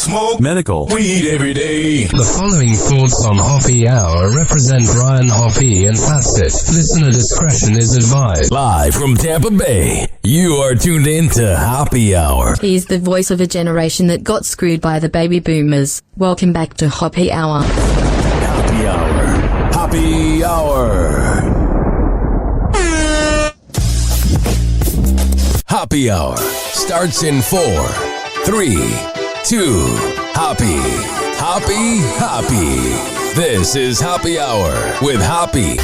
Smoke medical weed every day. The following thoughts on Hoppe Hour represent Ryan Hoppe and Pastor. Listener discretion is advised. Live from Tampa Bay, you are tuned in to Hoppe Hour. He's the voice of a generation that got screwed by the baby boomers. Welcome back to Hoppe Hour. Hoppe Hour. Hoppe Hour. Hoppe Hour starts in 4, 3, 2, Hoppe. Hoppe, Hoppe. This is Hoppe Hour with Hoppe.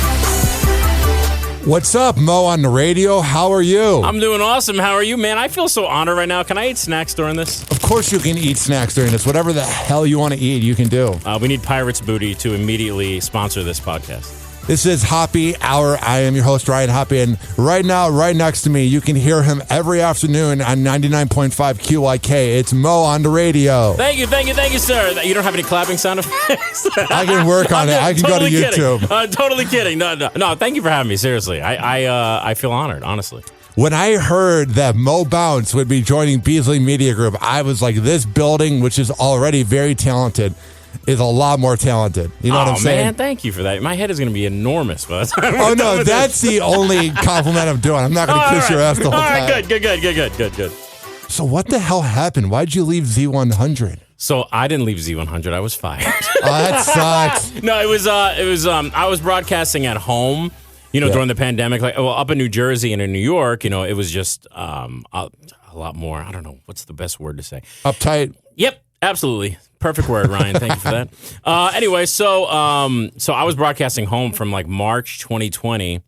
What's up, Mo on the radio? How are you? I'm doing awesome. How are you, man? I feel so honored right now. Can I eat snacks during this? Of course you can eat snacks during this. Whatever the hell you want to eat, you can do. We need Pirates Booty to immediately sponsor this podcast. This is Hoppe Hour. I am your host, Ryan Hoppe, and right now, right next to me, you can hear him every afternoon on 99.5 QYK. It's Mo on the radio. Thank you, sir. You don't have any clapping sound effects? I can work on it. I can totally go to YouTube. Totally kidding. No. Thank you for having me. Seriously, I feel honored, honestly. When I heard that Mo Bounce would be joining Beasley Media Group, I was like, this building, which is already very talented, is a lot more talented. You know what I'm saying? Oh, man, thank you for that. My head is going to be enormous by the time Oh, no, that's the only compliment I'm doing. I'm not going to kiss your ass the whole time. All right, good. So what the hell happened? Why'd you leave Z100? So I didn't leave Z100. I was fired. Oh, that sucks. No, it was. I was broadcasting at home, during the pandemic. Up in New Jersey and in New York, it was just a lot more. I don't know what's the best word to say. Uptight. Yep, absolutely. Perfect word, Ryan. Thank you for that. Anyway, so I was broadcasting home from like March 2020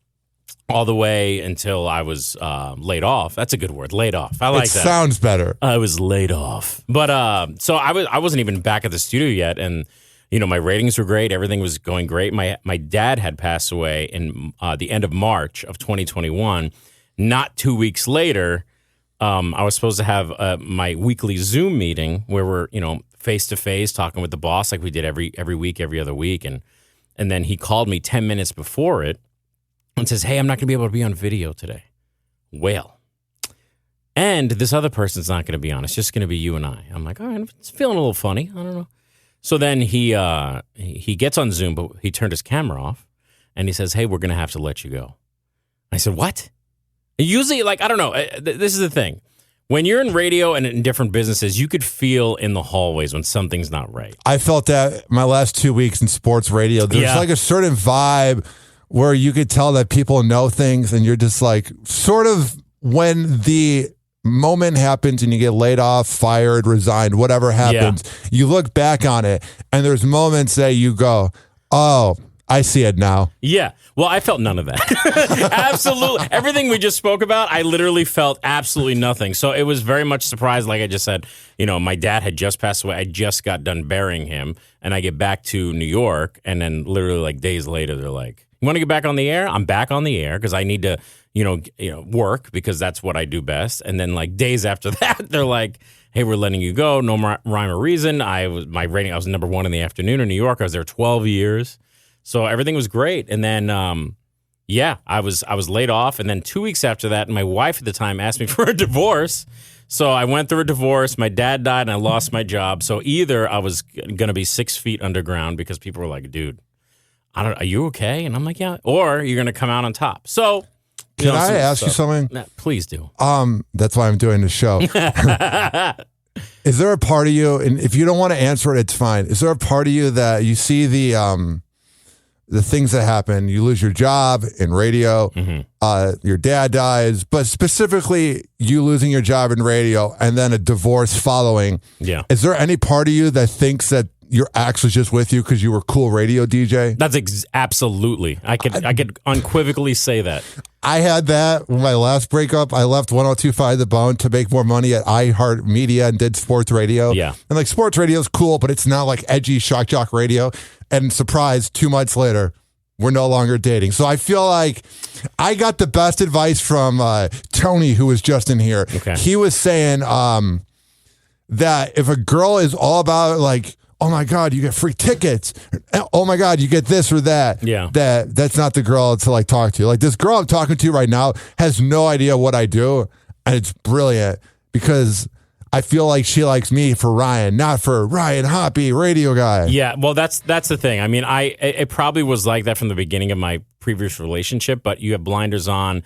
all the way until I was laid off. That's a good word, laid off. I like that. It sounds better. I was laid off. But so I wasn't even back at the studio yet, and my ratings were great. Everything was going great. My dad had passed away in the end of March of 2021. Not 2 weeks later, I was supposed to have my weekly Zoom meeting where we're face to face talking with the boss like we did every week, every other week, and then he called me 10 minutes before it and says, "Hey, I'm not going to be able to be on video today." Well, and this other person's not going to be on. It's just going to be you and I. I'm like, all right, it's feeling a little funny. I don't know. So then he gets on Zoom, but he turned his camera off, and he says, "Hey, we're going to have to let you go." I said, "What?" Usually, I don't know. This is the thing. When you're in radio and in different businesses, you could feel in the hallways when something's not right. I felt that my last 2 weeks in sports radio. There's like a certain vibe where you could tell that people know things, and you're just like, sort of when the moment happens and you get laid off, fired, resigned, whatever happens, you look back on it, and there's moments that you go, oh, I see it now. Yeah. Well, I felt none of that. Absolutely. Everything we just spoke about, I literally felt absolutely nothing. So it was very much surprised. Like I just said, my dad had just passed away. I just got done burying him. And I get back to New York. And then literally like days later, they're like, "You want to get back on the air?" I'm back on the air because I need to, work because that's what I do best. And then like days after that, they're like, "Hey, we're letting you go. No rhyme or reason." I was number one in the afternoon in New York. I was there 12 years. So everything was great. And then, I was laid off. And then 2 weeks after that, my wife at the time asked me for a divorce. So I went through a divorce. My dad died and I lost my job. So either I was going to be 6 feet underground because people were like, "Dude, are you okay?" And I'm like, "Yeah." Or you're going to come out on top. So can I ask you something? Please do. That's why I'm doing the show. Is there a part of you, and if you don't want to answer it, it's fine. Is there a part of you that you see the things that happen? You lose your job in radio, your dad dies, but specifically you losing your job in radio and then a divorce following. Yeah. Is there any part of you that thinks that you're actually just with you because you were cool radio DJ? That's absolutely. I could unequivocally say that. I had that with my last breakup. I left 102.5 The Bone to make more money at iHeartMedia and did sports radio. Yeah. And like sports radio is cool, but it's not like edgy shock jock radio. And surprise, 2 months later, we're no longer dating. So I feel like I got the best advice from Tony, who was just in here. Okay. He was saying that if a girl is all about like, "Oh my God, you get free tickets. Oh my God, you get this or that." Yeah. That's not the girl to like talk to. Like this girl I'm talking to right now has no idea what I do. And it's brilliant because I feel like she likes me for Ryan, not for Ryan Hoppe, radio guy. Yeah, well, that's the thing. I mean, it probably was like that from the beginning of my previous relationship, but you have blinders on.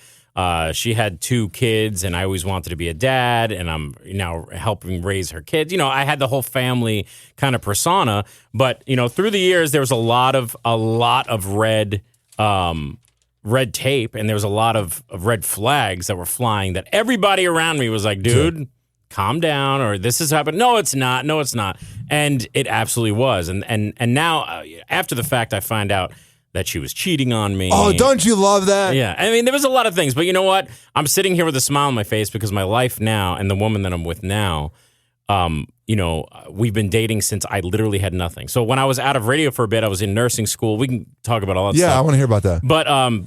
She had 2 kids, and I always wanted to be a dad, and I'm now helping raise her kids. You know, I had the whole family kind of persona, but you know, through the years, there was a lot of red tape, and there was a lot of red flags that were flying. That everybody around me was like, "Dude, calm down," or "This has happened." No, it's not. No, it's not. And it absolutely was. And now, after the fact, I find out that she was cheating on me. Oh, don't you love that? Yeah. I mean, there was a lot of things. But you know what? I'm sitting here with a smile on my face because my life now and the woman that I'm with now, you know, we've been dating since I literally had nothing. So when I was out of radio for a bit, I was in nursing school. We can talk about all that stuff. Yeah, I want to hear about that. But I'm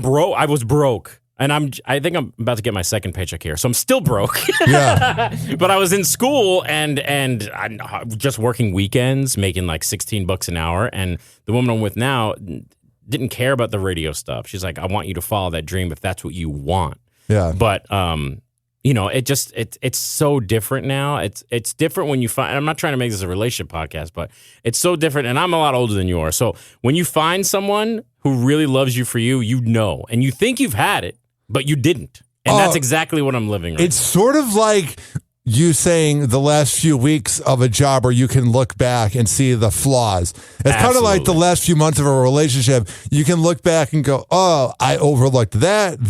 broke. I was broke. And I think I'm about to get my second paycheck here, so I'm still broke. Yeah. But I was in school and I'm just working weekends, making like $16 an hour. And the woman I'm with now didn't care about the radio stuff. She's like, I want you to follow that dream if that's what you want. Yeah. But you know, it's so different now. It's different when you find. I'm not trying to make this a relationship podcast, but it's so different. And I'm a lot older than you are. So when you find someone who really loves you for you, you know, and you think you've had it. But you didn't. And that's exactly what I'm living right It's sort of like you saying the last few weeks of a job where you can look back and see the flaws. It's kind of like the last few months of a relationship. You can look back and go, oh, I overlooked that.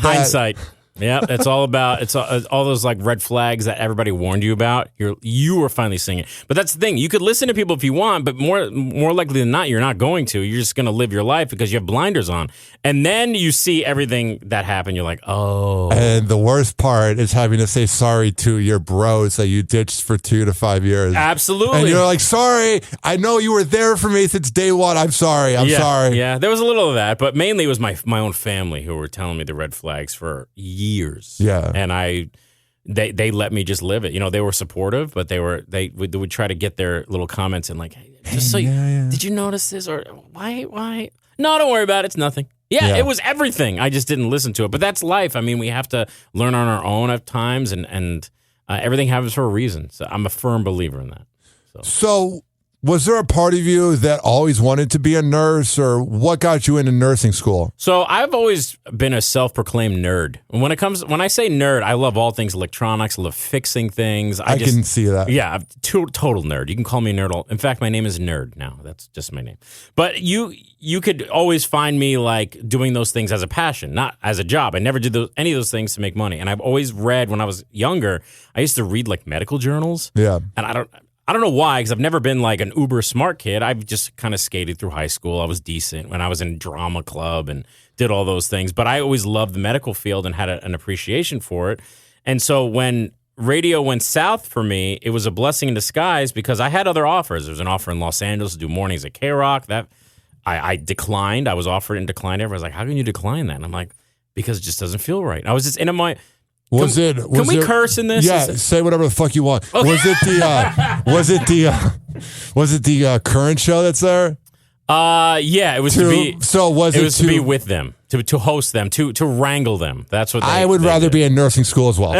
Hindsight. Yeah, it's all about all those like red flags that everybody warned you about. You were finally seeing it. But that's the thing. You could listen to people if you want, but more likely than not, you're not going to. You're just going to live your life because you have blinders on. And then you see everything that happened. You're like, oh. And the worst part is having to say sorry to your bros that you ditched for 2 to 5 years. Absolutely. And you're like, sorry, I know you were there for me since day one. I'm sorry. I'm sorry. Yeah, there was a little of that, but mainly it was my own family who were telling me the red flags for years. Yeah. And they let me just live it. You know, they were supportive, but they would try to get their little comments and like, hey, did you notice this? Or why? No, don't worry about it. It's nothing. Yeah, it was everything. I just didn't listen to it. But that's life. I mean, we have to learn on our own at times, and everything happens for a reason. So I'm a firm believer in that. So was there a part of you that always wanted to be a nurse, or what got you into nursing school? So I've always been a self-proclaimed nerd. When I say nerd, I love all things electronics. I love fixing things. I can see that. Yeah, I'm total nerd. You can call me a nerd. In fact, my name is Nerd now. That's just my name. But you could always find me like doing those things as a passion, not as a job. I never did any of those things to make money. And I've always read, when I was younger, I used to read like medical journals. Yeah. And I don't know why, because I've never been like an uber smart kid. I've just kind of skated through high school. I was decent when I was in drama club and did all those things. But I always loved the medical field and had an appreciation for it. And so when radio went south for me, it was a blessing in disguise because I had other offers. There was an offer in Los Angeles to do mornings at K-Rock. That I declined. I was offered and declined. Everyone was like, how can you decline that? And I'm like, because it just doesn't feel right. I was just in my... Can we curse in this? Yeah, say whatever the fuck you want. Okay. Was it the current show that's there? Yeah, it was to be. So was it to be with them, to host them, to wrangle them. That's what I would rather be in nursing school as well.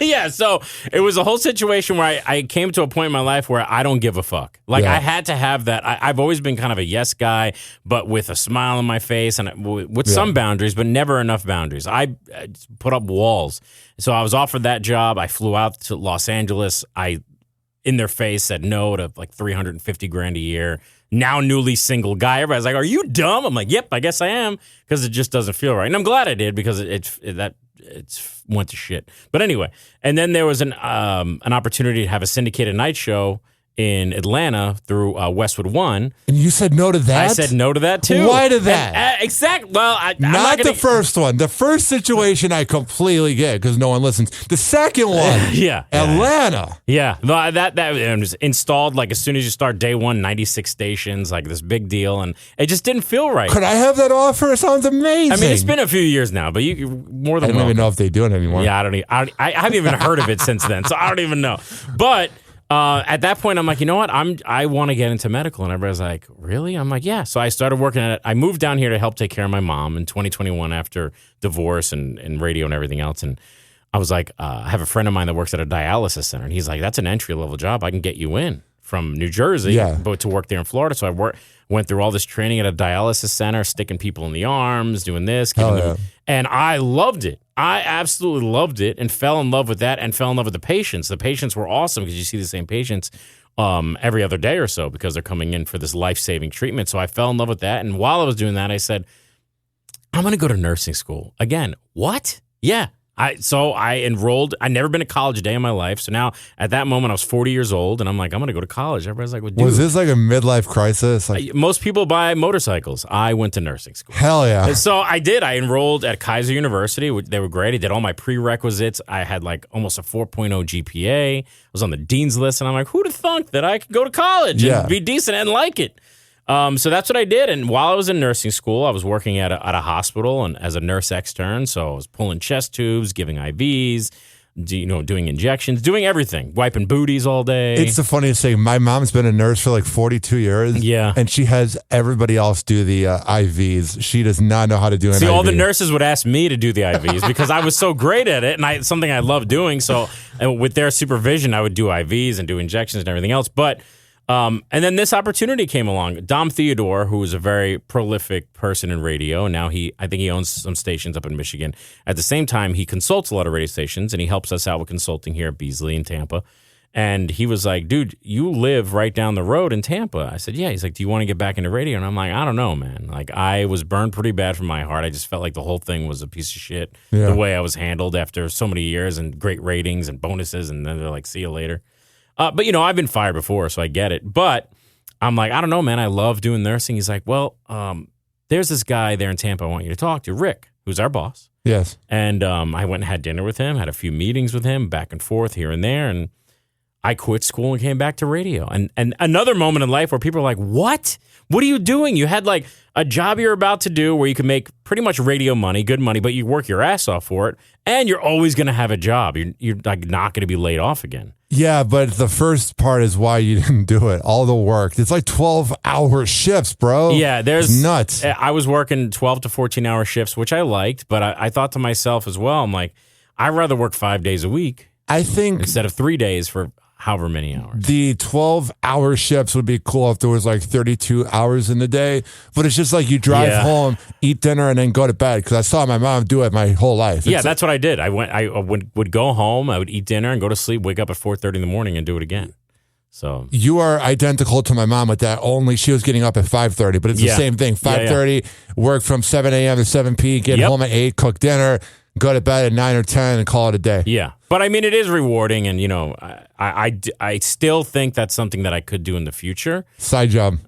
Yeah, so it was a whole situation where I came to a point in my life where I don't give a fuck. Like I had to have that. I've always been kind of a yes guy, but with a smile on my face and with some boundaries, but never enough boundaries. I put up walls. So I was offered that job. I flew out to Los Angeles. I, in their face, said no to like $350,000 a year. Now newly single guy. Everybody's like, "Are you dumb?" I'm like, "Yep, I guess I am," because it just doesn't feel right. And I'm glad I did because it went to shit. But anyway, and then there was an opportunity to have a syndicated night show in Atlanta through Westwood One. And you said no to that? I said no to that too. Why to that? Exactly. Well, I'm not the first one. The first situation I completely get because no one listens. The second one, Atlanta. Yeah, no, that was installed like as soon as you start day one, 96 stations, like this big deal, and it just didn't feel right. Could I have that offer? It sounds amazing. I mean, it's been a few years now, but you more than I don't even know if they do it anymore. Yeah, I haven't even heard of it since then, so I don't even know. But at that point, I'm like, you know what? I want to get into medical. And everybody's like, really? I'm like, yeah. So I started working at it. I moved down here to help take care of my mom in 2021 after divorce and radio and everything else. And I was like, I have a friend of mine that works at a dialysis center, and he's like, that's an entry-level job. I can get you in from New Jersey, but to work there in Florida. So I went through all this training at a dialysis center, sticking people in the arms, doing this, and I loved it. I absolutely loved it and fell in love with that and fell in love with the patients. The patients were awesome because you see the same patients every other day or so because they're coming in for this life-saving treatment. So I fell in love with that. And while I was doing that, I said, I'm going to go to nursing school. Again, what? Yeah. So I enrolled. I'd never been to college a day in my life. So now at that moment, I was 40 years old, and I'm like, I'm going to go to college. Everybody's like, well, dude. Was this like a midlife crisis? Most people buy motorcycles. I went to nursing school. Hell yeah. So I did. I enrolled at Kaiser University. They were great. I did all my prerequisites. I had like almost a 4.0 GPA. I was on the dean's list, and I'm like, who'd have thunk that I could go to college and be decent and like it? So that's what I did. And while I was in nursing school, I was working at a hospital and as a nurse extern. So I was pulling chest tubes, giving IVs, doing injections, doing everything, wiping booties all day. It's the funniest thing. My mom's been a nurse for like 42 years. Yeah. And she has everybody else do the IVs. She does not know how to do an IV. All the nurses would ask me to do the IVs because I was so great at it and something I love doing. So with their supervision, I would do IVs and do injections and everything else. But and then this opportunity came along. Dom Theodore, who is a very prolific person in radio, and now I think he owns some stations up in Michigan. At the same time, he consults a lot of radio stations, and he helps us out with consulting here at Beasley in Tampa. And he was like, dude, you live right down the road in Tampa. I said, yeah. He's like, do you want to get back into radio? And I'm like, I don't know, man. Like, I was burned pretty bad from my heart. I just felt like the whole thing was a piece of shit, the way I was handled after so many years and great ratings and bonuses, and then they're like, see you later. But, I've been fired before, so I get it. But I'm like, I don't know, man. I love doing nursing. He's like, well, there's this guy there in Tampa I want you to talk to, Rick, who's our boss. Yes. And I went and had dinner with him, had a few meetings with him, back and forth here and there. And I quit school and came back to radio. And another moment in life where people are like, what? What are you doing? You had like a job you're about to do where you can make pretty much radio money, good money, but you work your ass off for it. And you're always going to have a job. You're like not going to be laid off again. Yeah, but the first part is why you didn't do it. All the work. It's like 12-hour shifts, bro. Yeah, it's nuts. I was working 12 to 14-hour shifts, which I liked, but I thought to myself as well, I'm like, I'd rather work 5 days a week. I think instead of 3 days for however many hours. The 12-hour shifts would be cool if there was like 32 hours in the day, but it's just like you drive home, eat dinner, and then go to bed, because I saw my mom do it my whole life. That's what I did. I would go home, I would eat dinner and go to sleep, wake up at 4:30 in the morning and do it again. So you are identical to my mom with that, only she was getting up at 5:30, but it's the same thing. 5:30, work from 7 a.m. to 7 p.m., get home at 8, cook dinner, go to bed at 9 or 10 and call it a day. Yeah. But I mean, it is rewarding. And, I still think that's something that I could do in the future. Side job.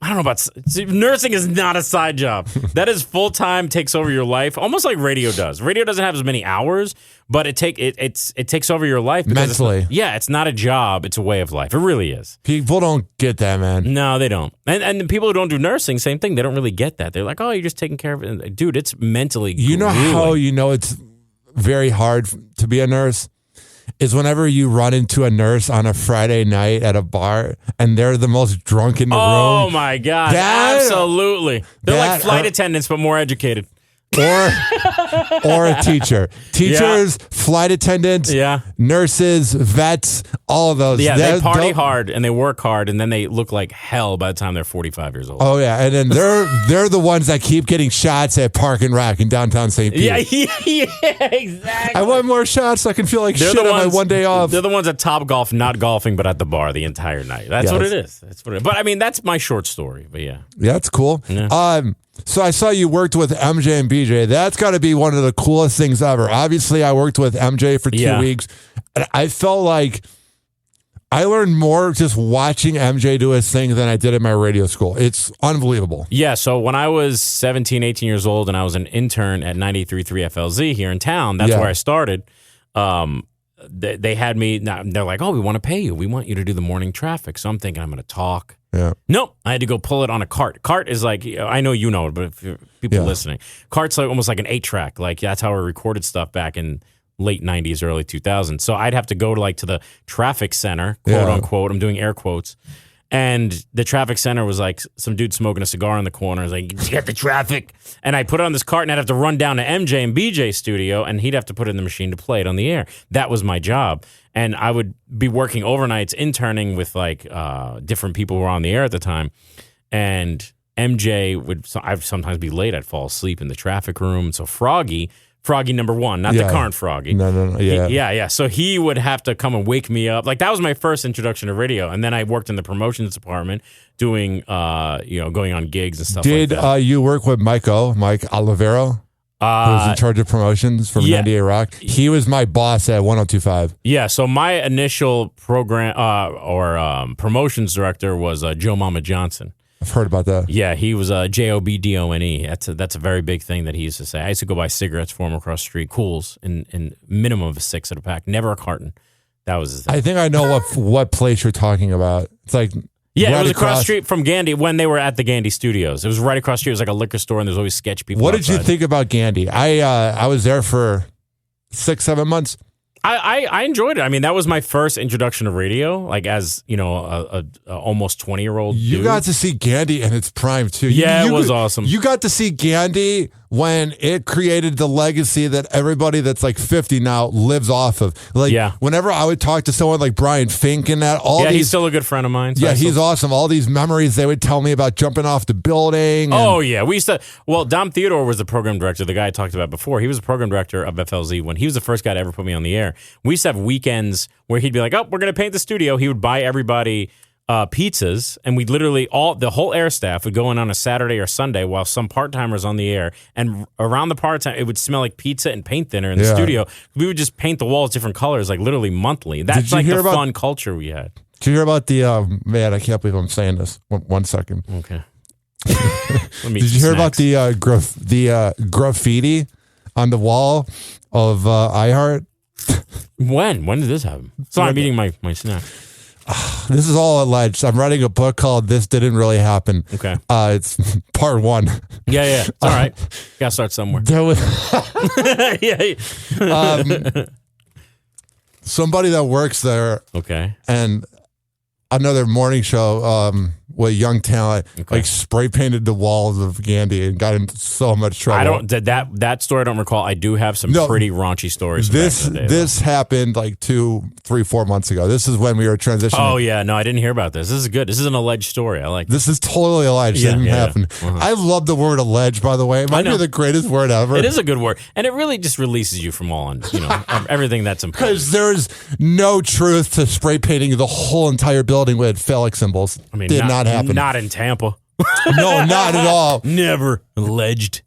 I don't know about nursing is not a side job. That is full time, takes over your life, almost like radio does. Radio doesn't have as many hours, but it takes over your life mentally. It's not a job; it's a way of life. It really is. People don't get that, man. No, they don't. And the people who don't do nursing, same thing. They don't really get that. They're like, oh, you're just taking care of it, dude. It's mentally. You know how it's very hard to be a nurse? Is whenever you run into a nurse on a Friday night at a bar and they're the most drunk in the room. Oh, my God. Absolutely. They're like flight attendants, but more educated. Or a teacher. Teachers, flight attendants, nurses, vets, all of those. Yeah, they party hard and they work hard, and then they look like hell by the time they're 45 years old. Oh, yeah. And then they're the ones that keep getting shots at Park and Rec in downtown St. Pete. Yeah, exactly. I want more shots so I can feel like shit on my one day off. They're the ones at Top Golf, not golfing, but at the bar the entire night. That's what it is. But I mean, that's my short story. But yeah. Yeah, that's cool. Yeah. So I saw you worked with MJ and BJ. That's got to be one of the coolest things ever. Obviously, I worked with MJ for 2 weeks, and I felt like I learned more just watching MJ do his thing than I did at my radio school. It's unbelievable. Yeah, so when I was 17, 18 years old, and I was an intern at 93.3 FLZ here in town, that's where I started. They had me, they're like, oh, we want to pay you. We want you to do the morning traffic. So I'm thinking I'm going to talk. Yeah. Nope. I had to go pull it on a cart. Cart is like, I know you know it, but if people listening, cart's like almost like an 8-track. Like that's how I recorded stuff back in late 90s, early 2000s. So I'd have to go to the traffic center, quote unquote. I'm doing air quotes. And the traffic center was like some dude smoking a cigar in the corner. I was like, get the traffic. And I put it on this cart and I'd have to run down to MJ and BJ studio and he'd have to put it in the machine to play it on the air. That was my job. And I would be working overnights, interning with like different people who were on the air at the time. And MJ I'd sometimes be late. I'd fall asleep in the traffic room. So Froggy number one, not the current Froggy. No. Yeah. So he would have to come and wake me up. Like that was my first introduction to radio. And then I worked in the promotions department doing, going on gigs and stuff like that. Did you work with Mike Olivero? Who was in charge of promotions from 98 Rock? He was my boss at 1025. Yeah, so my initial program promotions director was Joe Mama Johnson. I've heard about that. Yeah, he was Jobdone. That's a very big thing that he used to say. I used to go buy cigarettes for him across the street, Cools, in minimum of 6 at a pack, never a carton. That was his thing. I think I know what place you're talking about. It's like it was across the street from Gandy when they were at the Gandy Studios. It was right across the street. It was like a liquor store, and there's always sketch people. What outside. did you think about Gandy? I was there for 6-7 months. I enjoyed it. I mean, that was my first introduction to radio, like as, a almost 20-year-old You dude. got to see Gandy in its prime, too. Yeah, it was awesome. You got to see Gandy when it created the legacy that everybody that's like 50 now lives off of. Like, whenever I would talk to someone like Brian Fink and that, he's still a good friend of mine. So he's awesome. All these memories they would tell me about jumping off the building. We used to. Well, Dom Theodore was the program director, the guy I talked about before. He was the program director of FLZ when he was the first guy to ever put me on the air. We used to have weekends where he'd be like, "Oh, we're going to paint the studio." He would buy everybody pizzas, and we'd literally the whole air staff would go in on a Saturday or Sunday while some part-timers on the air, and around the part-time it would smell like pizza and paint thinner in the studio. We would just paint the walls different colors, like literally monthly. That's like the fun culture we had. Did you hear about the man? I can't believe I'm saying this. One second. Okay. Did you hear about the graffiti on the wall of iHeart? When did this happen? Sorry, I'm eating my snack. This is all alleged. I'm writing a book called "This Didn't Really Happen." Okay, it's part 1. Yeah, it's all right. Gotta start somewhere. There was somebody that works there. Okay, and another morning show with young talent, like spray painted the walls of Gandy and got into so much trouble. That story I don't recall. I do have some pretty raunchy stories. This happened like 2, 3, 4 months ago. This is when we were transitioning. Oh yeah, no, I didn't hear about this. This is good. This is an alleged story. I like this. Is totally alleged. It didn't happen. Uh-huh. I love the word alleged, by the way. It might be the greatest word ever. It is a good word, and it really just releases you from all everything that's important. Because there's no truth to spray painting the whole entire building with phallic symbols. I mean, did not happen. Not in Tampa. No, not at all. Never alleged.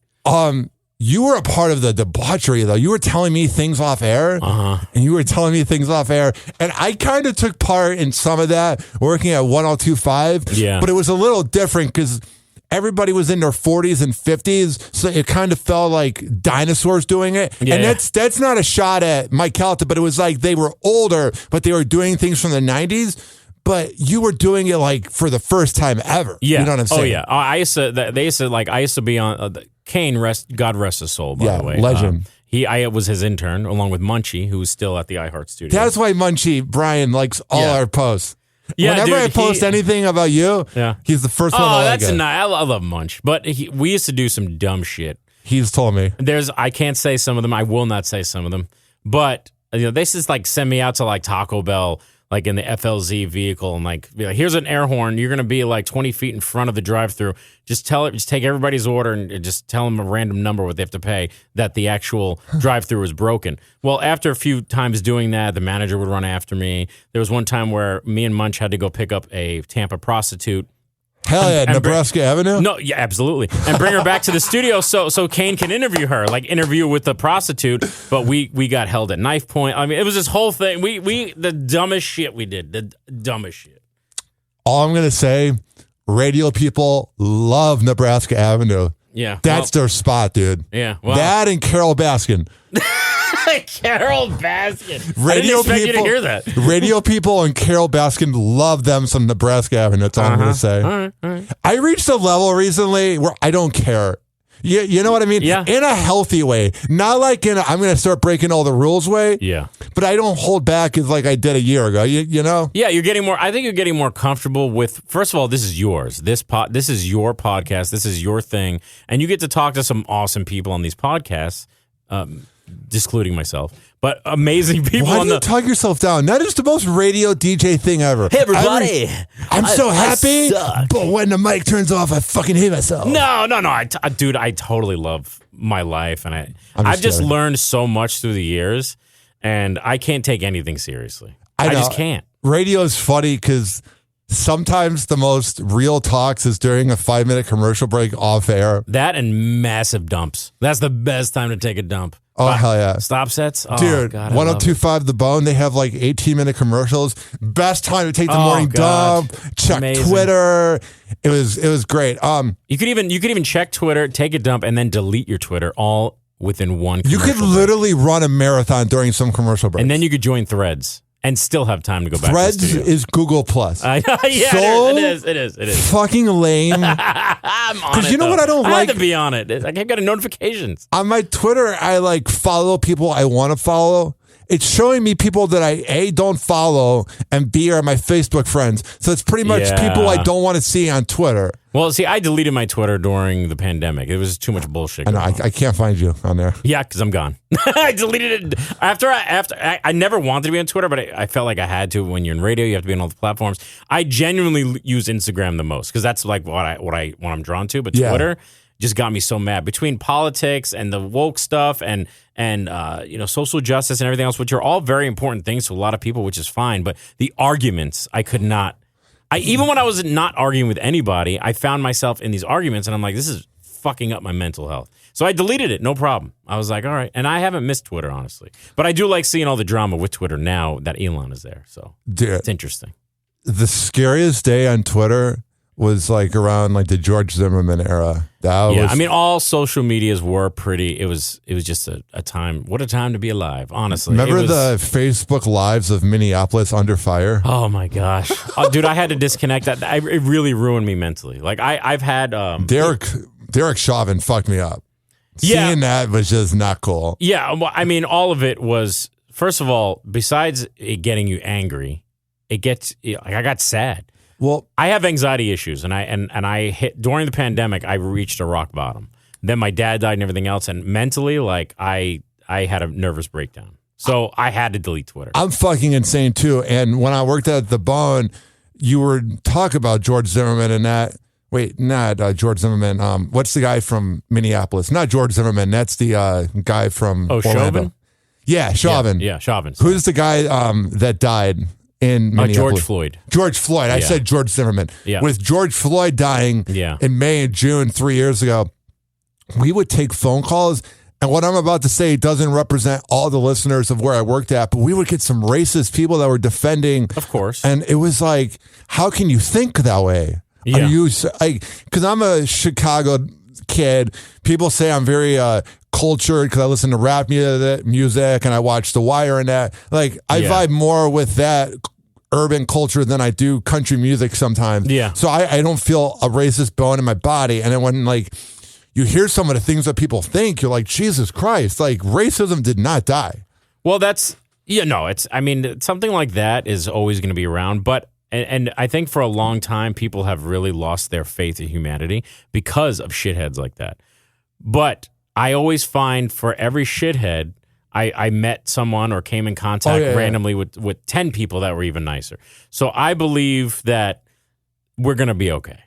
You were a part of the debauchery, though. You were telling me things off air, and you were telling me things off air, and I kind of took part in some of that working at 1025. Yeah, but it was a little different because everybody was in their 40s and 50s, so it kind of felt like dinosaurs doing it. That's not a shot at Mike Calta, but it was like they were older, but they were doing things from the 90s. But you were doing it like for the first time ever. Yeah. You know what I'm saying? Oh yeah. I used to be on Kane. God rest his soul. By the way, legend. I was his intern along with Munchie, who's still at the iHeart studio. That's why Brian likes all our posts. Yeah, whenever I post anything about you, he's the first one. Oh, that's nice. I love Munch, but we used to do some dumb shit. He's told me. I can't say some of them. I will not say some of them. But they just like send me out to like Taco Bell, like in the FLZ vehicle, and like, be like, here's an air horn. You're going to be like 20 feet in front of the drive-thru. Just take everybody's order and just tell them a random number what they have to pay, that the actual drive-thru is broken. Well, after a few times doing that, the manager would run after me. There was one time where me and Munch had to go pick up a Tampa prostitute. Hell yeah, Nebraska Avenue? No, yeah, absolutely. And bring her back to the studio so Kane can interview her, like interview with the prostitute. But we got held at knife point. I mean, it was this whole thing. We the dumbest shit we did. The dumbest shit. All I'm going to say, radio people love Nebraska Avenue. Yeah. That's their spot, dude. Yeah. Well, that and Carol Baskin. Carol Baskin. Radio I didn't expect people, you to hear that. Radio people and Carol Baskin love them some Nebraska Avenue. That's all I'm going to say. All right. I reached a level recently where I don't care. You know what I mean? Yeah. In a healthy way. Not like I'm going to start breaking all the rules way. Yeah. But I don't hold back as like I did a year ago. You know? Yeah, I think you're getting more comfortable with, first of all, this is yours. This is your podcast. This is your thing. And you get to talk to some awesome people on these podcasts, excluding myself. But amazing people. Why do you talk yourself down? That is the most radio DJ thing ever. Hey, everybody. I'm so happy, but when the mic turns off, I fucking hate myself. No. Dude, I totally love my life. And I've just learned so much through the years, and I can't take anything seriously. I just can't. Radio is funny because sometimes the most real talks is during a 5-minute commercial break off air. That and massive dumps. That's the best time to take a dump. Oh, hell yeah. Stop sets? Oh, dude, God, 1025 The Bone, they have like 18-minute commercials. Best time to take the morning dump. Check Twitter. It was great. You could even check Twitter, take a dump, and then delete your Twitter all within one commercial You could literally run a marathon during some commercial break. And then you could join Threads and still have time to go back Threads to the studio. is Google Plus. Yeah, it is. Fucking lame. I'm on it. Because you know what I don't like? I have to be on it. I got notifications. On my Twitter, I like follow people I want to follow. It's showing me people that I A, don't follow, and B, are my Facebook friends. So it's pretty much people I don't want to see on Twitter. Well, see, I deleted my Twitter during the pandemic. It was too much bullshit. I know, I can't find you on there. Yeah, because I'm gone. I deleted it after I never wanted to be on Twitter, but I felt like I had to. When you're in radio, you have to be on all the platforms. I genuinely use Instagram the most because that's like what I'm drawn to. But Twitter just got me so mad between politics and the woke stuff and social justice and everything else, which are all very important things to a lot of people, which is fine. But the arguments, I could not. Even when I was not arguing with anybody, I found myself in these arguments, and I'm like, this is fucking up my mental health. So I deleted it, no problem. I was like, all right. And I haven't missed Twitter, honestly. But I do like seeing all the drama with Twitter now that Elon is there. So it's interesting. The scariest day on Twitter was like around like the George Zimmerman era. I mean, all social medias were pretty. It was just a time. What a time to be alive, honestly. Remember the Facebook Lives of Minneapolis under fire? Oh my gosh, dude! I had to disconnect that. It really ruined me mentally. Like I've had Derek Chauvin fucked me up. Seeing that was just not cool. Yeah, I mean, all of it was. First of all, besides it getting you angry, I got sad. Well, I have anxiety issues, and I hit during the pandemic. I reached a rock bottom. Then my dad died and everything else, and mentally, like I had a nervous breakdown. So I had to delete Twitter. I'm fucking insane too. And when I worked at The Bone, you were talking about George Zimmerman and that. Wait, not George Zimmerman. What's the guy from Minneapolis? Not George Zimmerman. That's the guy from Orlando. Chauvin? Yeah, Chauvin. Yeah, Chauvin. Who's the guy that died in Minneapolis? George Floyd. George Floyd. I said George Zimmerman. Yeah. With George Floyd dying in May and June 3 years ago, we would take phone calls. And what I'm about to say doesn't represent all the listeners of where I worked at, but we would get some racist people that were defending. Of course. And it was like, how can you think that way? Yeah. Are you, because I'm a Chicago kid. People say I'm very cultured because I listen to rap music and I watch The Wire and that. Like, I vibe more with that urban culture than I do country music sometimes. Yeah. So I don't feel a racist bone in my body. And then when, like, you hear some of the things that people think, you're like, Jesus Christ, like, racism did not die. Well, something like that is always going to be around. But, and I think for a long time, people have really lost their faith in humanity because of shitheads like that. But I always find for every shithead, I met someone or came in contact randomly with 10 people that were even nicer. So I believe that we're going to be okay.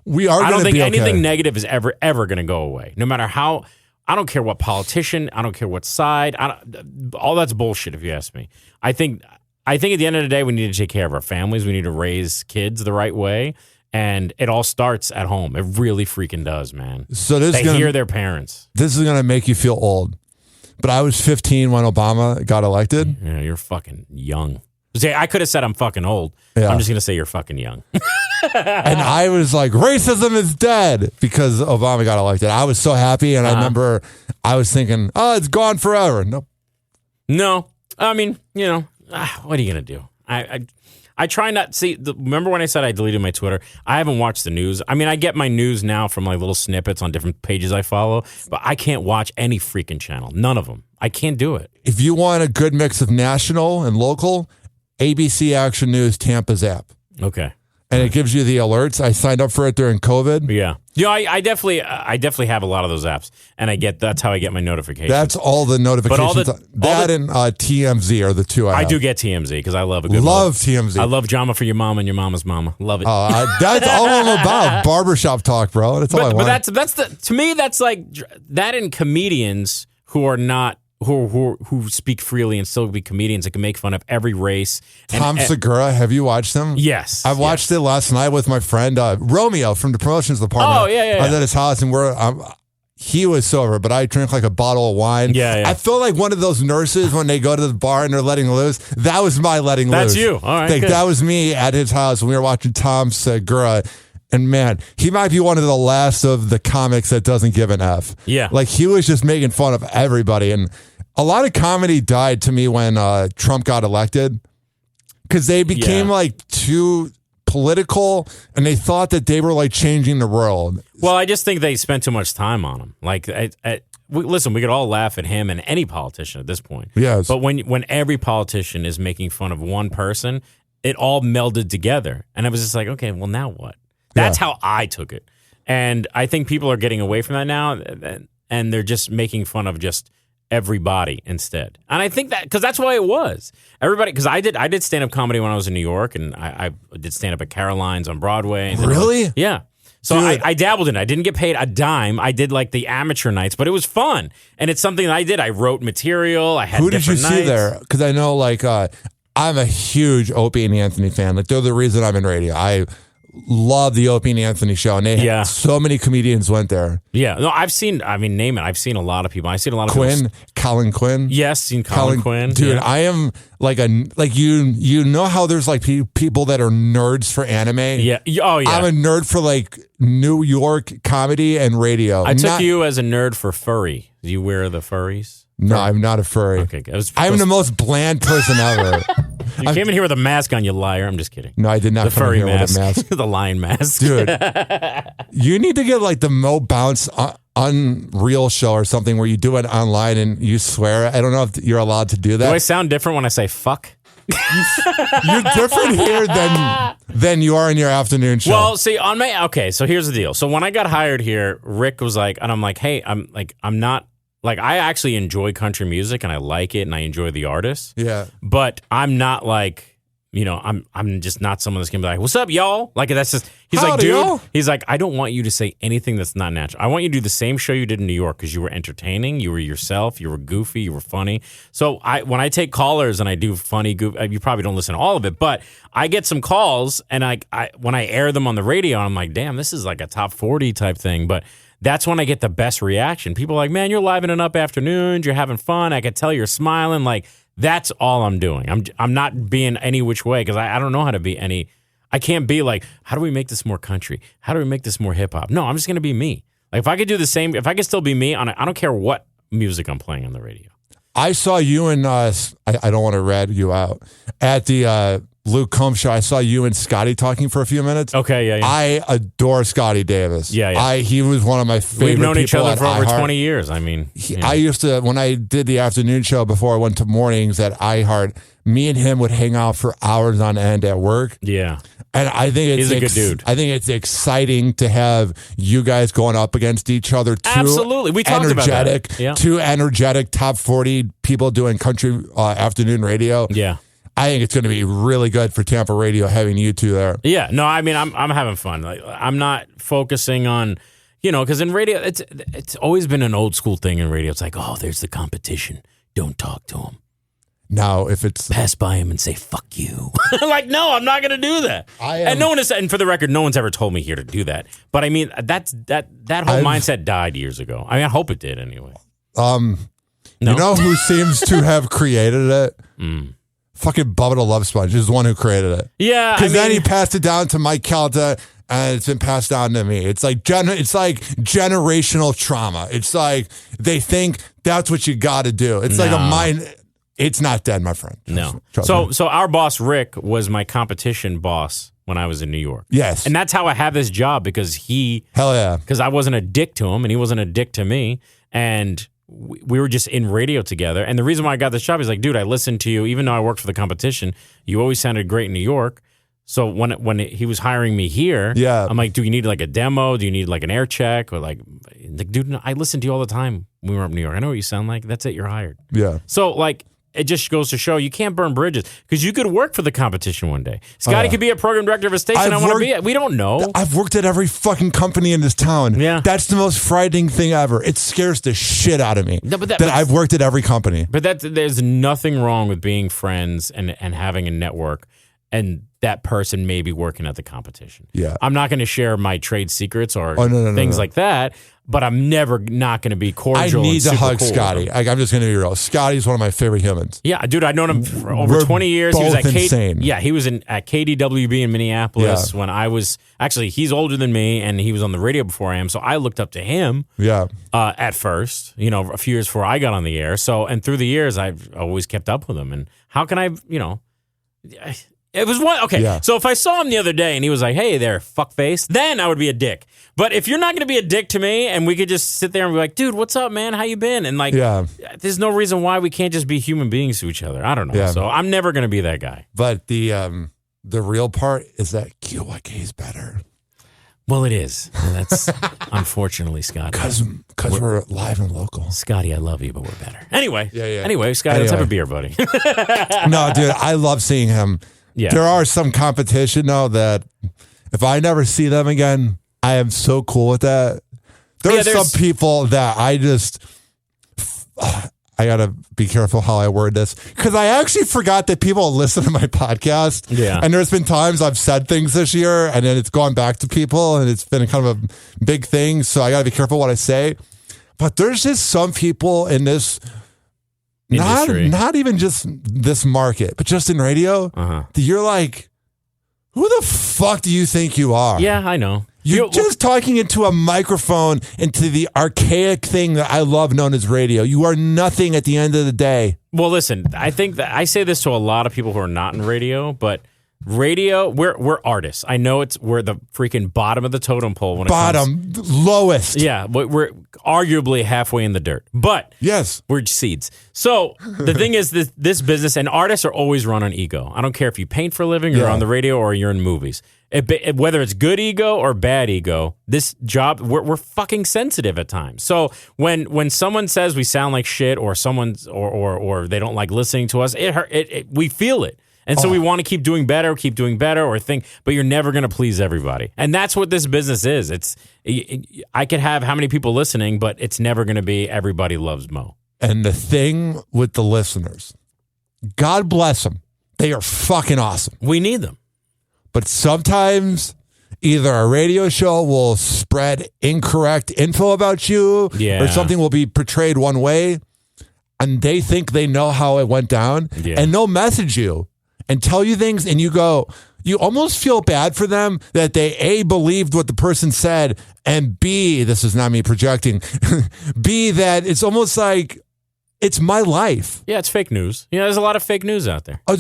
We are. I don't think anything negative is ever going to go away. No matter how. I don't care what politician. I don't care what side. All that's bullshit, if you ask me. I think at the end of the day, we need to take care of our families. We need to raise kids the right way, and it all starts at home. It really freaking does, man. So they hear their parents. This is gonna make you feel old, but I was 15 when Obama got elected. Yeah, you're fucking young. See, I could have said I'm fucking old. Yeah. I'm just gonna say you're fucking young. And I was like, racism is dead because Obama got elected. I was so happy. And I remember I was thinking, oh, it's gone forever. Nope. No. I mean, what are you going to do? I try not see. Remember when I said I deleted my Twitter? I haven't watched the news. I mean, I get my news now from like little snippets on different pages I follow, but I can't watch any freaking channel. None of them. I can't do it. If you want a good mix of national and local, ABC Action News Tampa's app. Okay. And it gives you the alerts. I signed up for it during COVID. Yeah. I definitely have a lot of those apps, and that's how I get my notifications. That's all the notifications. And TMZ are the two I have. I do get TMZ because I love a good TMZ. I love drama for your mama and your mama's mama. Love it. That's all I'm about. Barbershop talk, bro. That's all I want. But to me, that's like that in comedians who are not. Who speak freely and still be comedians that can make fun of every race. Tom Segura, have you watched him? Yes. I watched it last night with my friend Romeo from the promotions department. Oh, yeah. I was at his house and he was sober, but I drank like a bottle of wine. Yeah. I feel like one of those nurses when they go to the bar and they're letting loose. That was my letting loose. That's you. All right. That was me at his house when we were watching Tom Segura. And man, he might be one of the last of the comics that doesn't give an F. Yeah. Like he was just making fun of everybody. And a lot of comedy died to me when Trump got elected because they became like too political and they thought that they were like changing the world. Well, I just think they spent too much time on him. Like, listen, we could all laugh at him and any politician at this point. Yes. But when every politician is making fun of one person, it all melded together. And I was just like, okay, well, now what? That's how I took it. And I think people are getting away from that now and they're just making fun of just everybody instead. And I think that because that's why it was everybody, because I did stand-up comedy when I was in New York, and I did stand-up at Caroline's on Broadway. Really? Yeah. So I dabbled in it. I didn't get paid a dime. I did like the amateur nights, but it was fun. And it's something that I did. I wrote material. I had Who did you see nights. there? Because I know like I'm a huge Opie and Anthony fan. Like they're the reason I'm in radio. I love the Opie and Anthony show, and they had so many comedians went there. Yeah, no, name it. I've seen a lot of people. I've seen a lot of Colin Quinn. Yes, seen Colin Quinn. Dude, I am like you know how there's like people that are nerds for anime. Yeah. Oh yeah. I'm a nerd for like New York comedy and radio. I took you as a nerd for furry. Do you wear the furries? No, I'm not a furry. Okay, I'm the most bland person ever. You came in here with a mask on, you liar. I'm just kidding. No, I did not come in here with a mask. The lion mask. Dude, you need to get like the Mo Bounce Unreal show or something where you do it online and you swear. I don't know if you're allowed to do that. Do I sound different when I say fuck? You're different here than you are in your afternoon show. Well, see, so here's the deal. So when I got hired here, Rick was like, and I'm like, hey, I'm not. Like, I actually enjoy country music, and I like it, and I enjoy the artists. Yeah. But I'm not like, I'm just not someone that's going to be like, what's up, y'all? Like, that's just, he's like, dude, y'all? He's like, I don't want you to say anything that's not natural. I want you to do the same show you did in New York because you were entertaining, you were yourself, you were goofy, you were funny. So when I take callers and I do funny, you probably don't listen to all of it, but I get some calls, and when I air them on the radio, I'm like, damn, this is like a top 40 type thing, but that's when I get the best reaction. People are like, man, you're livening up afternoons. You're having fun. I could tell you're smiling. Like, that's all I'm doing. I'm not being any which way because I don't know how to be any. I can't be like, how do we make this more country? How do we make this more hip hop? No, I'm just going to be me. Like, if I could do the same, if I could still be me, I don't care what music I'm playing on the radio. I saw you and I don't want to rat you out at the Luke Combs show. I saw you and Scotty talking for a few minutes. Okay, yeah. I adore Scotty Davis. Yeah. He was one of my favorite people. We've known each other for over iHeart. 20 years. I mean, I used to, when I did the afternoon show before I went to mornings at iHeart, me and him would hang out for hours on end at work. Yeah. And I think he's a good dude. I think it's exciting to have you guys going up against each other. Absolutely. We talked about that. Yeah. Two energetic top 40 people doing country afternoon radio. Yeah. I think it's going to be really good for Tampa radio having you two there. Yeah, no, I mean, I'm having fun. Like, I'm not focusing on, because in radio, it's always been an old school thing in radio. It's like, oh, there's the competition. Don't talk to him. Now, if it's pass by him and say "fuck you," like, no, I'm not going to do that. And no one has, and for the record, no one's ever told me here to do that. But I mean, that whole mindset died years ago. I mean, I hope it did anyway. No? You know who seems to have created it? Fucking Bubba the Love Sponge is the one who created it. Yeah, because then he passed it down to Mike Calta, and it's been passed down to me. It's like generational trauma. It's like they think that's what you got to do. It's like a mind. It's not dead, my friend. Trust me. So our boss, Rick, was my competition boss when I was in New York. Yes. And that's how I have this job because Hell yeah. Because I wasn't a dick to him and he wasn't a dick to me. And we were just in radio together. And the reason why I got this job is like, dude, I listened to you. Even though I worked for the competition, you always sounded great in New York. So when he was hiring me here, I'm like, do you need like a demo? Do you need like an air check? Or like, dude, I listened to you all the time when we were up in New York. I know what you sound like. That's it. You're hired. Yeah. So like, it just goes to show you can't burn bridges because you could work for the competition one day. Scotty could be a program director of a station. I want to be it. We don't know. I've worked at every fucking company in this town. Yeah. That's the most frightening thing ever. It scares the shit out of me that I've worked at every company. But there's nothing wrong with being friends and having a network and that person may be working at the competition. Yeah. I'm not going to share my trade secrets or things like that, but I'm never not going to be cordial. I need to hug cool. Scotty. I'm just going to be real. Scotty's one of my favorite humans. Yeah, dude, I've known him for over 20 years. Both he was at insane. he was at KDWB in Minneapolis when I was actually he's older than me and he was on the radio before I am. So I looked up to him. Yeah. At first, a few years before I got on the air. So and through the years, I've always kept up with him. And how can I, It was one. Okay, So if I saw him the other day and he was like, "Hey there, fuckface," then I would be a dick. But if you're not going to be a dick to me and we could just sit there and be like, "Dude, what's up, man? How you been?" And like, there's no reason why we can't just be human beings to each other. I don't know. So I'm never going to be that guy. But the real part is that QYK is better. Well, it is. And that's unfortunately, Scotty. Because we're live and local. Scotty, I love you, but we're better. Anyway. Yeah. Anyway, Scotty, let's have a beer, buddy. No, dude, I love seeing him. Yeah. There are some competition, though, that if I never see them again, I am so cool with that. There's some people that I just... I got to be careful how I word this because I actually forgot that people listen to my podcast. Yeah. And there's been times I've said things this year and then it's gone back to people and it's been kind of a big thing. So I got to be careful what I say. But there's just some people in this... Not even just this market, but just in radio, that you're like, who the fuck do you think you are? Yeah, I know. You're just talking into a microphone, into the archaic thing that I love known as radio. You are nothing at the end of the day. Well, listen, I think that I say this to a lot of people who are not in radio, but radio, we're artists. I know we're the freaking bottom of the totem pole when it comes. Lowest. Yeah, we're arguably halfway in the dirt. But we're seeds. So the thing is, this business and artists are always run on ego. I don't care if you paint for a living, or on the radio, or you're in movies. Whether it's good ego or bad ego, this job we're fucking sensitive at times. So when someone says we sound like shit, or someone's or they don't like listening to us, we feel it. And so we want to keep doing better, but you're never going to please everybody. And that's what this business is. I could have how many people listening, but it's never going to be everybody loves Mo. And the thing with the listeners, God bless them. They are fucking awesome. We need them. But sometimes either a radio show will spread incorrect info about you, or something will be portrayed one way, and they think they know how it went down, and they'll message you and tell you things, and you almost feel bad for them that they A, believed what the person said, and B, this is not me projecting, B, that it's almost like it's my life. Yeah, it's fake news. There's a lot of fake news out there. Oh,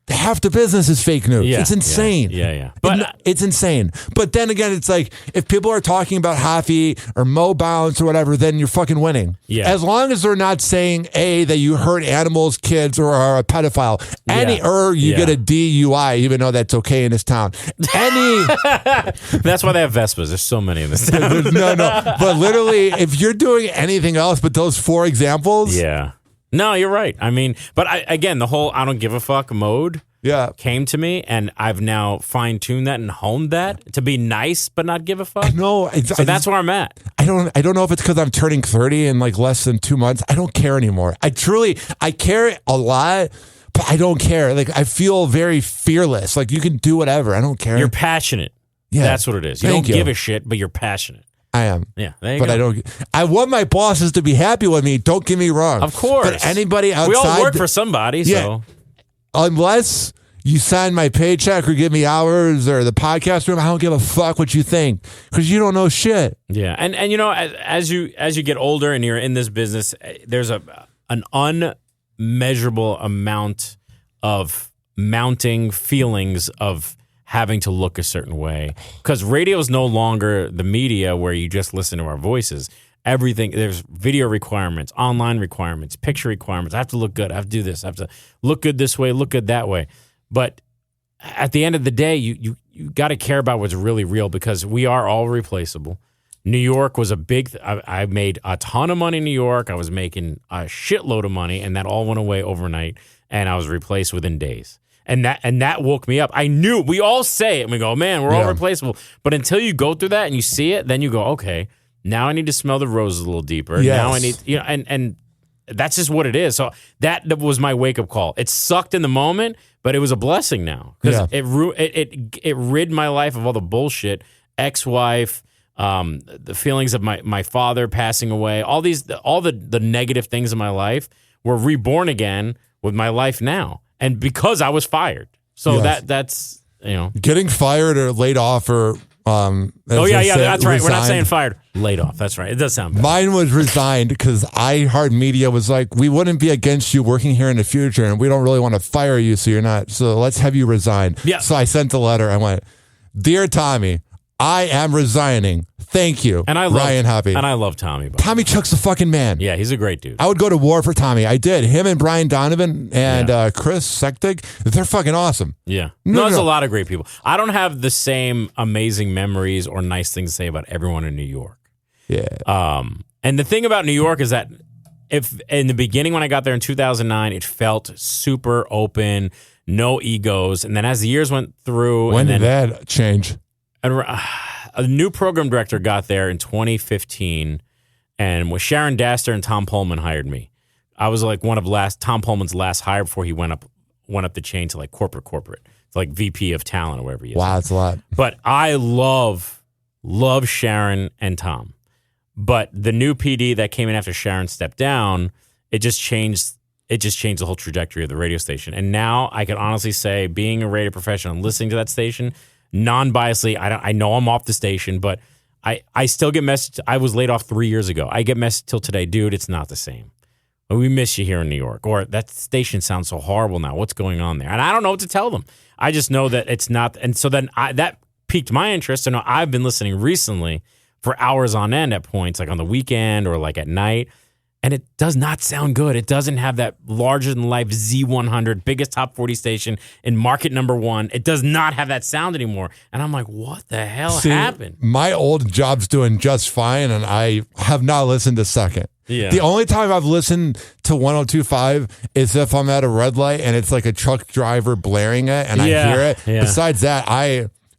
half the business is fake news. Yeah, it's insane. Yeah. But it's insane. But then again, it's like if people are talking about Hoppe or Mo Bounce or whatever, then you're fucking winning. Yeah. As long as they're not saying that you hurt animals, kids, or are a pedophile, you get a DUI, even though that's okay in this town. That's why they have Vespas. There's so many in this town. No. But literally, if you're doing anything else but those 4 examples, no, you're right. I mean, but again, the whole I don't give a fuck mode came to me, and I've now fine-tuned that and honed that to be nice but not give a fuck. No, so that's where I'm at. I don't know if it's because I'm turning 30 in like less than 2 months. I don't care anymore. I care a lot, but I don't care. Like I feel very fearless. Like you can do whatever. I don't care. You're passionate. Yeah, that's what it is. You don't give a shit, but you're passionate. I am. Yeah, there you go. I want my bosses to be happy with me. Don't get me wrong. Of course. But anybody outside. We all work for somebody, so. Unless you sign my paycheck or give me hours or the podcast room, I don't give a fuck what you think because you don't know shit. Yeah. And as you get older and you're in this business, there's an measurable amount of mounting feelings of having to look a certain way. Because radio is no longer the media where you just listen to our voices. Everything, there's video requirements, online requirements, picture requirements. I have to look good. I have to do this. I have to look good this way, look good that way. But at the end of the day, you got to care about what's really real, because we are all replaceable. New York was a big, I made a ton of money in New York. I was making a shitload of money, and that all went away overnight, and I was replaced within days. And that woke me up. I knew, we all say it, and we go, man, we're all replaceable. But until you go through that and you see it, then you go, okay, now I need to smell the roses a little deeper. Yes. Now I need, and that's just what it is. So that was my wake-up call. It sucked in the moment, but it was a blessing now, because it rid my life of all the bullshit, ex-wife, the feelings of my father passing away, all the negative things in my life were reborn again with my life now, and because I was fired. So that's getting fired or laid off or that's right. Resigned. We're not saying fired, laid off. That's right. It does sound bad. Mine was resigned because iHeartMedia was like, we wouldn't be against you working here in the future, and we don't really want to fire you, so let's have you resign. Yeah. So I sent a letter. I went, "Dear Tommy, I am resigning. Thank you." And I love Ryan Hoppe. And I love Tommy. Tommy Chuck's a fucking man. Yeah, he's a great dude. I would go to war for Tommy. I did. Him and Brian Donovan and Chris Sektig, they're fucking awesome. Yeah. There's a lot of great people. I don't have the same amazing memories or nice things to say about everyone in New York. Yeah. And the thing about New York is that if in the beginning when I got there in 2009, it felt super open, no egos. And then as the years went through. When did that change? A new program director got there in 2015, and with Sharon Daster and Tom Pullman hired me. I was like one of Tom Pullman's last hire before he went up the chain to like corporate, to like VP of talent or whatever he is. Wow, that's a lot. But I love Sharon and Tom. But the new PD that came in after Sharon stepped down, it just changed the whole trajectory of the radio station. And now I can honestly say, being a radio professional and listening to that station, non-biasedly, I know I'm off the station, but I still get messaged. I was laid off 3 years ago. I get messaged till today, dude, it's not the same. We miss you here in New York. Or that station sounds so horrible now. What's going on there? And I don't know what to tell them. I just know that it's not. And so then that piqued my interest. And I've been listening recently for hours on end at points, like on the weekend or like at night. And it does not sound good. It doesn't have that larger-than-life Z100, biggest top 40 station in market number one. It does not have that sound anymore. And I'm like, what the hell happened? My old job's doing just fine, and I have not listened a second. Yeah. The only time I've listened to 102.5 is if I'm at a red light and it's like a truck driver blaring it, and I hear it. Yeah. Besides that,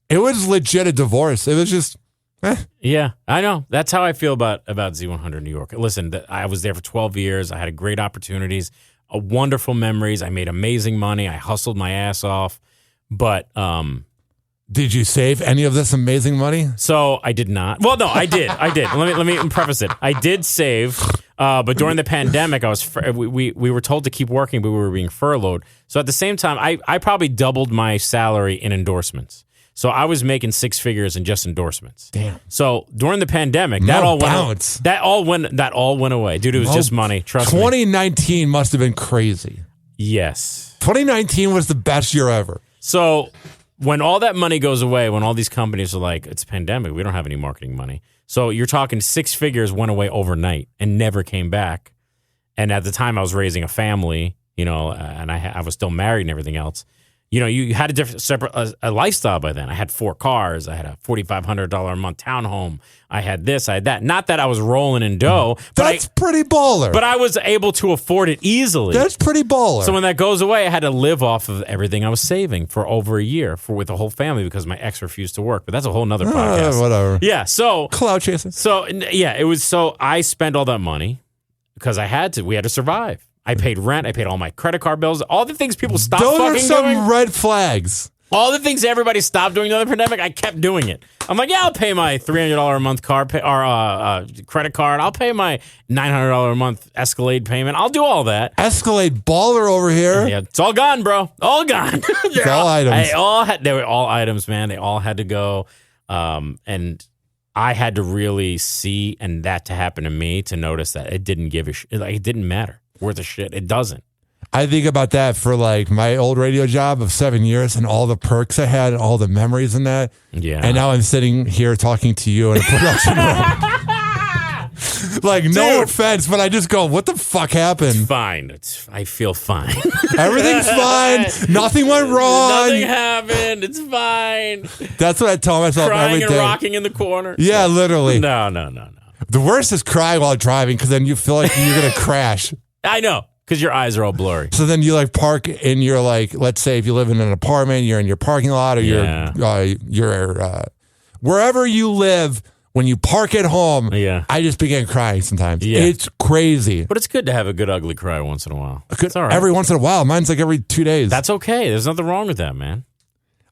it was legit a divorce. It was just... Yeah, I know. That's how I feel about Z100 New York. Listen, I was there for 12 years. I had great opportunities, wonderful memories. I made amazing money. I hustled my ass off. But did you save any of this amazing money? So I did not. Well, no, I did. Let me preface it. I did save, but during the pandemic, we were told to keep working, but we were being furloughed. So at the same time, I probably doubled my salary in endorsements. So I was making six figures in just endorsements. Damn. So during the pandemic, that all went away. Dude, it was just money. Trust me. 2019 must have been crazy. Yes. 2019 was the best year ever. So when all that money goes away, when all these companies are like, it's a pandemic, we don't have any marketing money. So you're talking six figures went away overnight and never came back. And at the time I was raising a family, and I was still married and everything else. You had a separate lifestyle by then. I had 4 cars. I had a $4,500 a month townhome. I had this. I had that. Not that I was rolling in dough. That's pretty baller. But I was able to afford it easily. That's pretty baller. So when that goes away, I had to live off of everything I was saving for over a year with the whole family because my ex refused to work. But that's a whole nother podcast. Whatever. Yeah. So cloud chasing. So yeah, it was. So I spent all that money because I had to. We had to survive. I paid rent. I paid all my credit card bills. All the things people stopped fucking doing. Those are some red flags. All the things everybody stopped doing during the pandemic, I kept doing it. I'm like, I'll pay my $300 a month credit card. I'll pay my $900 a month Escalade payment. I'll do all that. Escalade baller over here. Yeah, it's all gone, bro. All gone. It's all items. They were all items, man. They all had to go. And I had to really see and that to happen to me to notice that it didn't give a shit. Like, it didn't matter. Worth a shit. It doesn't. I think about that for like my old radio job of 7 years and all the perks I had and all the memories in that. Yeah. And now I'm sitting here talking to you in a production room. Like, no offense, but I just go, what the fuck happened? It's fine. I feel fine. Everything's fine. Nothing went wrong. Nothing happened. It's fine. That's what I tell myself Crying every day. and rocking in the corner. Yeah, literally. No. The worst is crying while driving because then you feel like you're going to crash. I know, because your eyes are all blurry. So then you like park in your like, let's say if you live in an apartment, you're in your parking lot or you're wherever you live. When you park at home, I just begin crying sometimes. Yeah. It's crazy. But it's good to have a good ugly cry once in a while. It's all right. Every once in a while. Mine's like every 2 days. That's okay. There's nothing wrong with that, man.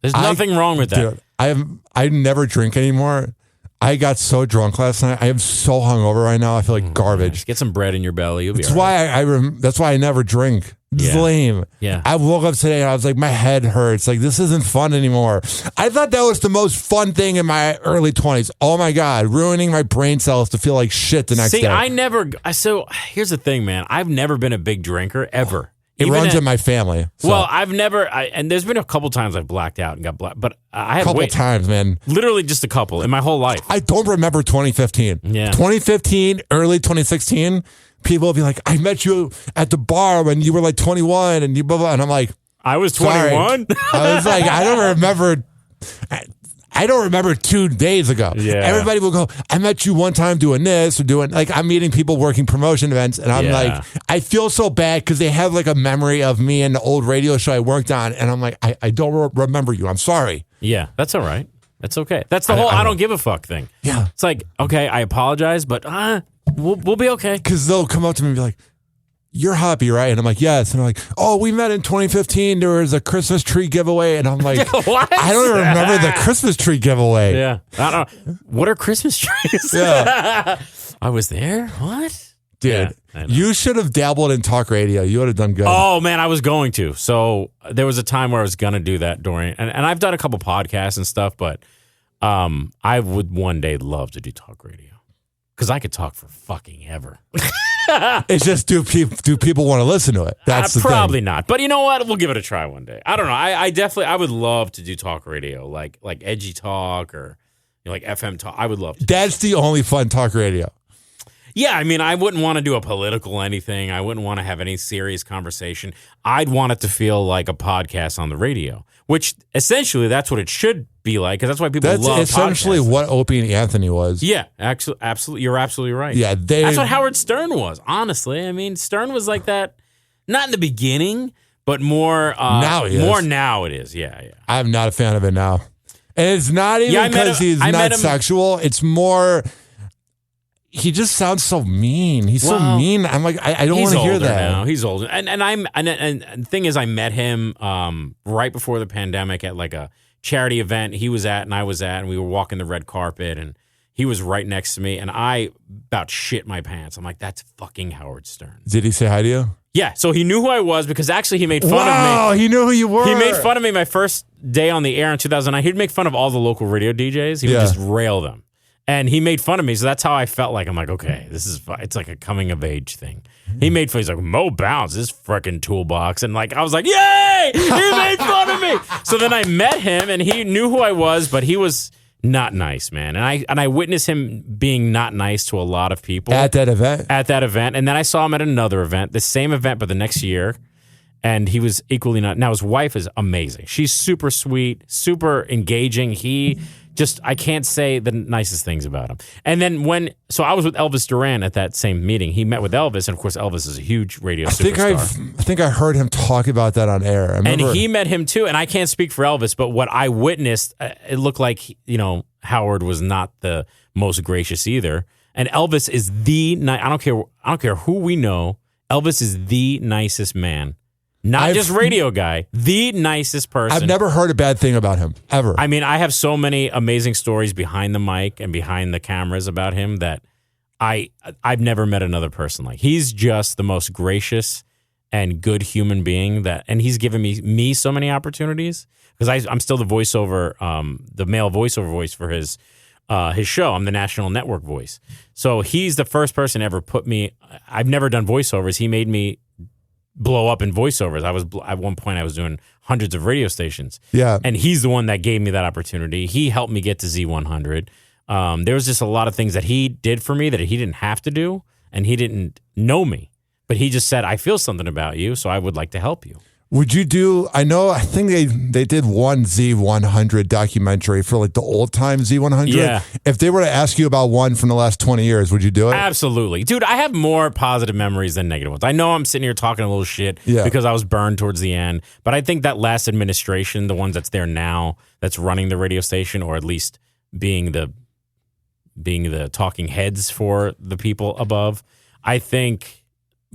There's nothing wrong with that. Dude, I never drink anymore. I got so drunk last night. I am so hungover right now. I feel like garbage. Nice. Get some bread in your belly. You'll be That's why that's why I never drink. It's lame. Yeah. I woke up today and I was like, my head hurts. Like, this isn't fun anymore. I thought that was the most fun thing in my early 20s. Oh my God, ruining my brain cells to feel like shit the next day. So here's the thing, man. I've never been a big drinker, ever. It runs in my family. So. Well, I've never, and there's been a couple times I've blacked out and got blacked, but I had a couple times, man. Literally just a couple in my whole life. I don't remember 2015. Yeah. 2015, early 2016, people will be like, I met you at the bar when you were like 21 and you blah, blah. And I'm like, I was 21? I was like, I don't remember 2 days ago. Yeah. Everybody will go, I met you one time doing this or doing, like, I'm meeting people working promotion events. And I'm like, I feel so bad because they have like a memory of me in the old radio show I worked on. And I'm like, I don't remember you. I'm sorry. Yeah, that's all right. That's okay. That's the whole I don't give a fuck thing. Yeah. It's like, okay, I apologize, but we'll be okay. Because they'll come up to me and be like, you're Hoppe, right? And I'm like, yes. And they're like, oh, we met in 2015. There was a Christmas tree giveaway. And I'm like, what? I don't even remember the Christmas tree giveaway. Yeah. I don't know. What are Christmas trees? Yeah. I was there? What? Dude, you should have dabbled in talk radio. You would have done good. Oh, man, I was going to. So there was a time where I was going to do that during, and I've done a couple podcasts and stuff, but I would one day love to do talk radio. Because I could talk for fucking ever. It's just, do people want to listen to it? That's the probably thing. not. But you know what? We'll give it a try one day. I don't know. I would love to do talk radio, like edgy talk or like FM talk. I would love to. That's the only fun talk radio. Yeah, I mean, I wouldn't want to do a political anything. I wouldn't want to have any serious conversation. I'd want it to feel like a podcast on the radio, which essentially that's what it should be like, because that's why people love podcasts. That's essentially what Opie and Anthony was. Yeah, absolutely. You're absolutely right. Yeah, that's what Howard Stern was, honestly. I mean, Stern was like that, not in the beginning, but more now he is. More now it is. Yeah. I'm not a fan of it now. And it's not even because he's not sexual. It's more... He just sounds so mean. He's so mean. I'm like, I don't want to hear that. Now. He's older, and the thing is, I met him right before the pandemic at like a charity event he was at and I was at, and we were walking the red carpet, and he was right next to me, and I about shit my pants. I'm like, that's fucking Howard Stern. Did he say hi to you? Yeah, so he knew who I was because actually he made fun of me. Wow, he knew who you were. He made fun of me my first day on the air in 2009. He'd make fun of all the local radio DJs. He would just rail them. And he made fun of me, so that's how I felt like. I'm like, okay, it's like a coming of age thing. He made fun. He's like, Mo Bounce, this freaking toolbox, and like I was like, yay! He made fun of me. So then I met him, and he knew who I was, but he was not nice, man. And I witnessed him being not nice to a lot of people at that event. And then I saw him at another event, the same event, but the next year. And he was equally not. Now his wife is amazing. She's super sweet, super engaging. I can't say the nicest things about him. And then so I was with Elvis Duran at that same meeting. He met with Elvis, and of course Elvis is a huge radio superstar. I think I heard him talk about that on air. And he met him too. And I can't speak for Elvis, but what I witnessed, it looked like Howard was not the most gracious either. And Elvis is I don't care who we know. Elvis is the nicest man. Not just radio guy, the nicest person. I've never heard a bad thing about him, ever. I mean, I have so many amazing stories behind the mic and behind the cameras about him that I've never met another person like. He's just the most gracious and good human being and he's given me so many opportunities because I'm still the voiceover, the male voiceover voice for his show. I'm the national network voice. So he's the first person ever put me. I've never done voiceovers. He made me blow up in voiceovers. At one point I was doing hundreds of radio stations. Yeah. And he's the one that gave me that opportunity. He helped me get to Z100. There was just a lot of things that he did for me that he didn't have to do, and he didn't know me. But he just said, I feel something about you, so I would like to help you. Would you do, I think they did one Z100 documentary for like the old time Z100. Yeah. If they were to ask you about one from the last 20 years, would you do it? Absolutely. Dude, I have more positive memories than negative ones. I know I'm sitting here talking a little shit because I was burned towards the end, but I think that last administration, the ones that's there now, that's running the radio station, or at least being the talking heads for the people above, I think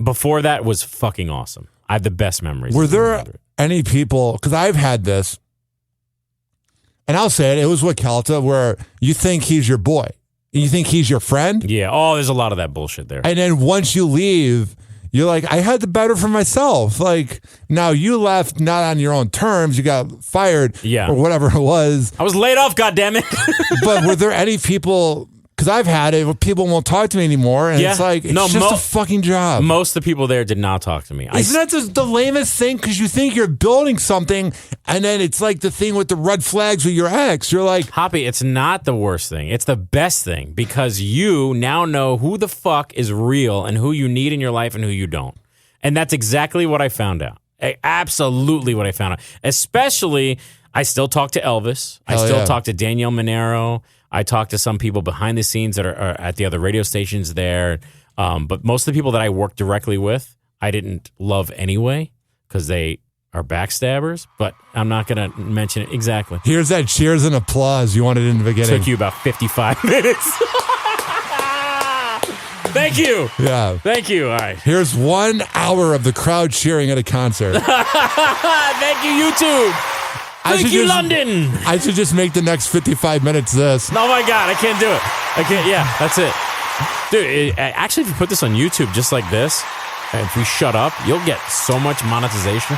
before that was fucking awesome. I have the best memories. Were there any people, because I've had this, and I'll say it was with Kelta, where you think he's your boy, and you think he's your friend. Yeah. Oh, there's a lot of that bullshit there. And then once you leave, you're like, I had the better for myself. Like, now you left not on your own terms. You got fired or whatever it was. I was laid off, goddammit. But were there any people... Because I've had it where people won't talk to me anymore, and it's like, it's just a fucking job. Most of the people there did not talk to me. Isn't that just the lamest thing? Because you think you're building something, and then it's like the thing with the red flags with your ex. You're like... Hoppy, it's not the worst thing. It's the best thing, because you now know who the fuck is real and who you need in your life and who you don't. And that's exactly what I found out. Absolutely what I found out. Especially, I still talk to Elvis. I still talk to Danielle Monero. I talk to some people behind the scenes that are at the other radio stations there. But most of the people that I work directly with, I didn't love anyway because they are backstabbers. But I'm not going to mention it exactly. Here's that cheers and applause you wanted in the beginning. Took you about 55 minutes. Thank you. Yeah. Thank you. All right. Here's 1 hour of the crowd cheering at a concert. Thank you, YouTube. Thank you, London. I should just make the next 55 minutes this. Oh, my God. I can't do it. I can't. Yeah, that's it. Dude, actually, if you put this on YouTube just like this, and if we shut up, you'll get so much monetization.